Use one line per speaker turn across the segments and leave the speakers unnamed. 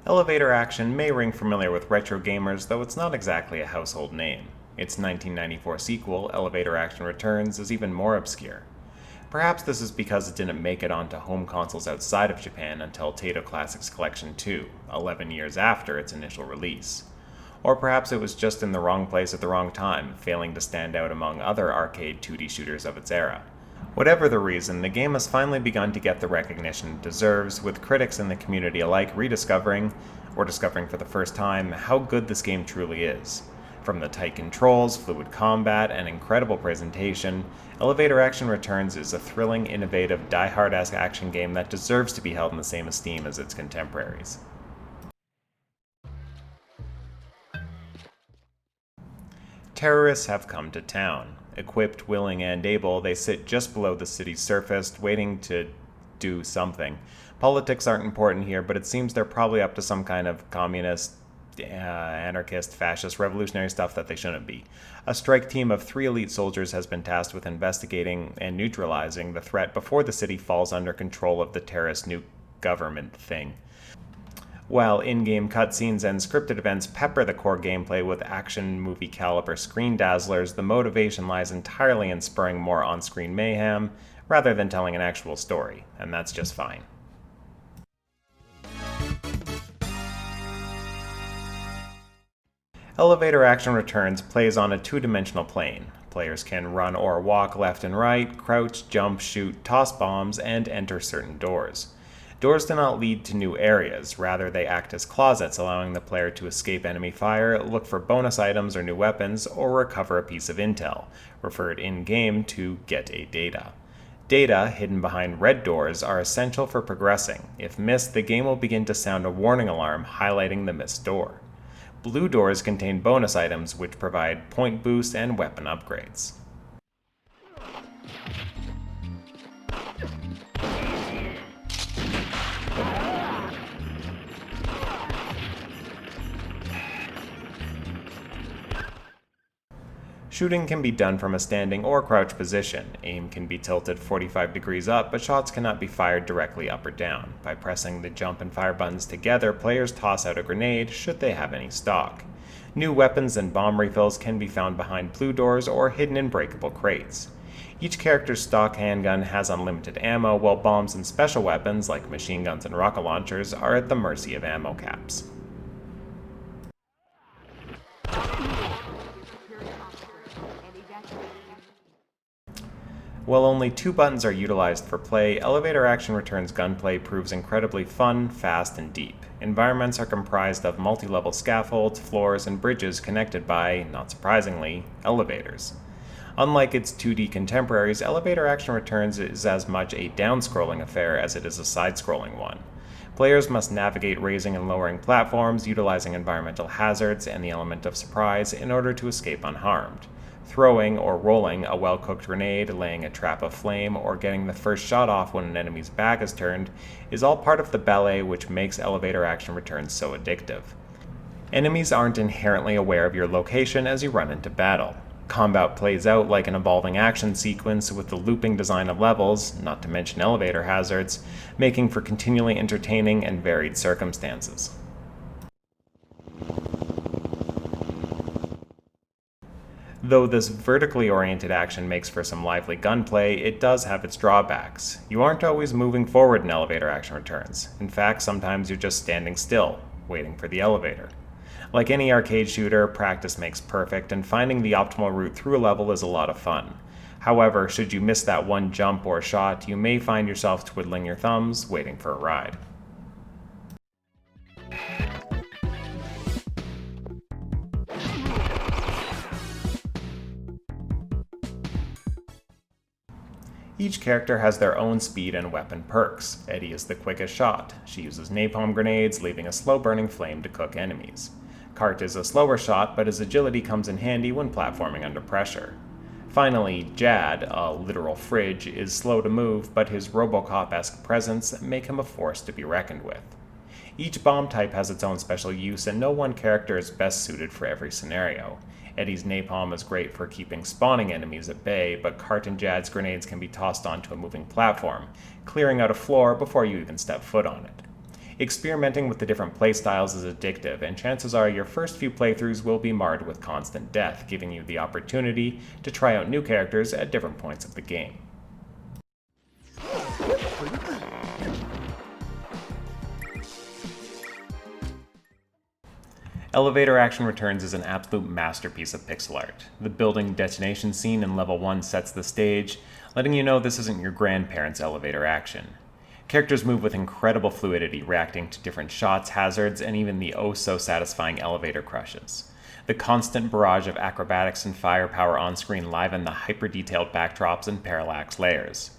Elevator Action may ring familiar with retro gamers, though it's not exactly a household name. Its 1994 sequel, Elevator Action Returns, is even more obscure. Perhaps this is because it didn't make it onto home consoles outside of Japan until Taito Classics Collection 2, 11 years after its initial release. Or perhaps it was just in the wrong place at the wrong time, failing to stand out among other arcade 2D shooters of its era. Whatever the reason, the game has finally begun to get the recognition it deserves, with critics and the community alike rediscovering, or discovering for the first time, how good this game truly is. From the tight controls, fluid combat, and incredible presentation, Elevator Action Returns is a thrilling, innovative, die-hard-esque action game that deserves to be held in the same esteem as its contemporaries. Terrorists have come to town. Equipped, willing, and able, they sit just below the city's surface, waiting to do something. Politics aren't important here, but it seems they're probably up to some kind of communist, anarchist, fascist, revolutionary stuff that they shouldn't be. A strike team of 3 elite soldiers has been tasked with investigating and neutralizing the threat before the city falls under control of the terrorist new government thing. While in-game cutscenes and scripted events pepper the core gameplay with action movie caliber screen dazzlers, the motivation lies entirely in spurring more on-screen mayhem rather than telling an actual story, and that's just fine. Elevator Action Returns plays on a 2-dimensional plane. Players can run or walk left and right, crouch, jump, shoot, toss bombs, and enter certain doors. Doors do not lead to new areas, rather they act as closets, allowing the player to escape enemy fire, look for bonus items or new weapons, or recover a piece of intel, referred in-game to Get a Data. Data, hidden behind red doors, are essential for progressing. If missed, the game will begin to sound a warning alarm highlighting the missed door. Blue doors contain bonus items which provide point boosts and weapon upgrades. Shooting can be done from a standing or crouch position. Aim can be tilted 45 degrees up, but shots cannot be fired directly up or down. By pressing the jump and fire buttons together, players toss out a grenade, should they have any stock. New weapons and bomb refills can be found behind blue doors or hidden in breakable crates. Each character's stock handgun has unlimited ammo, while bombs and special weapons, like machine guns and rocket launchers, are at the mercy of ammo caps. While only 2 buttons are utilized for play, Elevator Action Returns gunplay proves incredibly fun, fast, and deep. Environments are comprised of multi-level scaffolds, floors, and bridges connected by, not surprisingly, elevators. Unlike its 2D contemporaries, Elevator Action Returns is as much a down-scrolling affair as it is a side-scrolling one. Players must navigate raising and lowering platforms, utilizing environmental hazards and the element of surprise in order to escape unharmed. Throwing or rolling a well-cooked grenade, laying a trap of flame, or getting the first shot off when an enemy's back is turned is all part of the ballet which makes Elevator Action Returns so addictive. Enemies aren't inherently aware of your location as you run into battle. Combat plays out like an evolving action sequence with the looping design of levels, not to mention elevator hazards, making for continually entertaining and varied circumstances. Though this vertically oriented action makes for some lively gunplay, it does have its drawbacks. You aren't always moving forward in Elevator Action Returns. In fact, sometimes you're just standing still, waiting for the elevator. Like any arcade shooter, practice makes perfect, and finding the optimal route through a level is a lot of fun. However, should you miss that one jump or shot, you may find yourself twiddling your thumbs, waiting for a ride. Each character has their own speed and weapon perks. Eddie is the quickest shot. She uses napalm grenades, leaving a slow-burning flame to cook enemies. Cart is a slower shot, but his agility comes in handy when platforming under pressure. Finally, Jad, a literal fridge, is slow to move, but his Robocop-esque presence make him a force to be reckoned with. Each bomb type has its own special use, and no one character is best suited for every scenario. Eddie's napalm is great for keeping spawning enemies at bay, but Cart and Jad's grenades can be tossed onto a moving platform, clearing out a floor before you even step foot on it. Experimenting with the different playstyles is addictive, and chances are your first few playthroughs will be marred with constant death, giving you the opportunity to try out new characters at different points of the game. Elevator Action Returns is an absolute masterpiece of pixel art. The building detonation scene in level 1 sets the stage, letting you know this isn't your grandparents' elevator action. Characters move with incredible fluidity, reacting to different shots, hazards, and even the oh-so-satisfying elevator crushes. The constant barrage of acrobatics and firepower on-screen liven the hyper-detailed backdrops and parallax layers.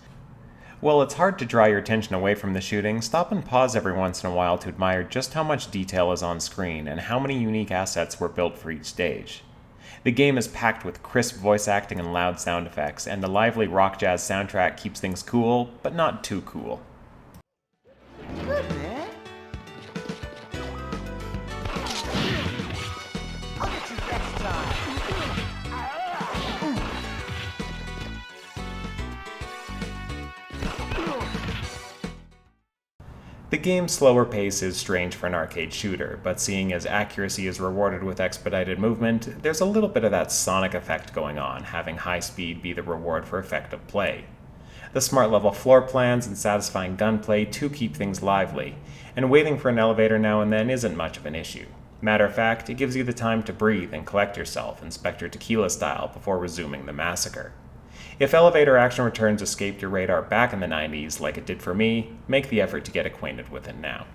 While it's hard to draw your attention away from the shooting, stop and pause every once in a while to admire just how much detail is on screen and how many unique assets were built for each stage. The game is packed with crisp voice acting and loud sound effects, and the lively rock jazz soundtrack keeps things cool, but not too cool.
Good, man. I'll get you next time.
The game's slower pace is strange for an arcade shooter, but seeing as accuracy is rewarded with expedited movement, there's a little bit of that Sonic effect going on, having high speed be the reward for effective play. The smart level floor plans and satisfying gunplay too keep things lively, and waiting for an elevator now and then isn't much of an issue. Matter of fact, it gives you the time to breathe and collect yourself, Inspector Tequila style, before resuming the massacre. If Elevator Action Returns escaped your radar back in the 90s, like it did for me, make the effort to get acquainted with it now.